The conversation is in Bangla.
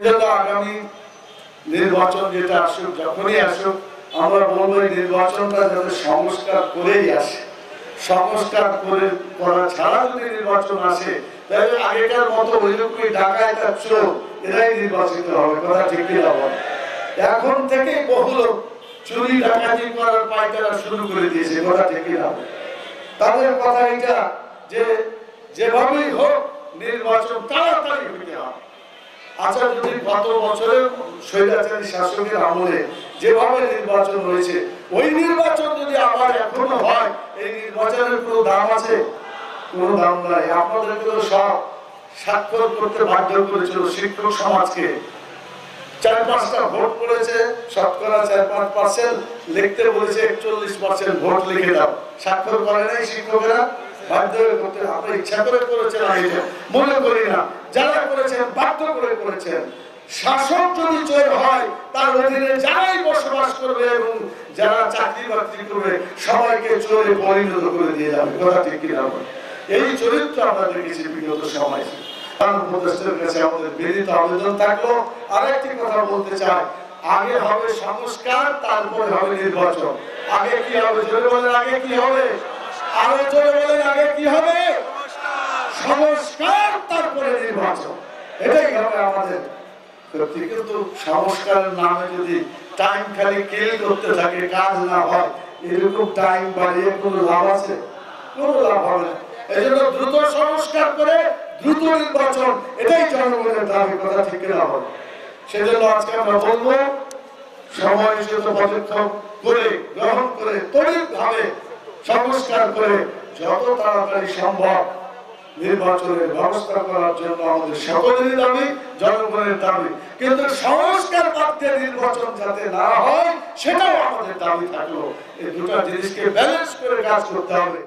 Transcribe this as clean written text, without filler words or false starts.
আগামী নির্বাচন যেটা আসুক, যখনই আসুক, আমরা বলবো এই নির্বাচনটা যাতে সংস্কার করেই আসে। সংস্কার করা ছাড়া যদি নির্বাচন আসে তাহলে আগেকার মতো ওইরকমই ডাকাত চোর এরাই নির্বাচিত হবে। কথা ঠিক কিনা বল? এখন থেকে বহু লোক চুরি ডাকাতি করার পায়তারা শুরু করে দিয়েছে। কথা ঠিক কিনা? তাদের কথা এটা যে যেভাবেই হোক নির্বাচন তাড়াতাড়ি হইতে হবে। আচ্ছা, যদি গত বছরের স্বৈরাচারী শাসকের আমলে যেভাবে নির্বাচন হয়েছে ওই নির্বাচন যদি আবার এখনো হয়, এই নির্বাচনের কোনো দাম আছে? কোনো দাম নাই। আপনাদেরকে তো সব স্বাক্ষর করতে বাধ্য করেছিল শিক্ষক সমাজকে। 4-5টা ভোট পড়েছে, শতকরা 4-5%, লিখতে বলেছে 41% ভোট লিখে দাও। স্বাক্ষর করে নাই শিক্ষকেরা, বাধ্য করতে। আপনি ইচ্ছা করে করেছেন আমি মনে করি না, যারা করেছেন বাধ্য করে করেছেন। শাসক যদি চোর হয় তার অধীনে যারাই বসবাস করবে এবং যারা চাকরি বাকরি করবে সবাইকে চোরে পরিণত করে দিয়ে যাবে। কথা ঠিক কিনা? এই চরিত্র আমরা দেখেছি বিগত সময়। উপদেষ্টার কাছে আমাদের বিনীত আবেদন থাকলো। আরেকটি কথা বলতে চাই, আগে হবে সংস্কার, তারপরে হবে নির্বাচন। আগে কি হবে? জোরে বলেন, আগে কি হবে? আরো জোরে বলেন, আগে কি হবে? সংস্কার, তারপরে নির্বাচন। এটাই হবে আমাদের। কিন্তু সংস্কারের নামে যদি টাইম খালি কিল করতে থাকে, কাজ না হয়, এরকম টাইম বাড়িয়ে কোনো লাভ আছে? কোনো লাভ হবে না। এই জন্য দ্রুত সংস্কার করে দ্রুত নির্বাচন, এটাই জনগণের দাবি। কথা ঠিক না হবে? সেজন্য আজকে আমরা বলবো সময়সূচিত পদক্ষেপ করে গ্রহণ করে তড়িৎভাবে সংস্কার করে যত তাড়াতাড়ি সম্ভব নির্বাচনের ব্যবস্থা করার জন্য আমাদের সকলেরই দাবি, জনগণের দাবি। কিন্তু সংস্কার বাদ দিয়ে নির্বাচন যাতে না হয় সেটাও আমাদের দাবি থাকলো। এই দুটা জিনিসকে ব্যালেন্স করে কাজ করতে হবে।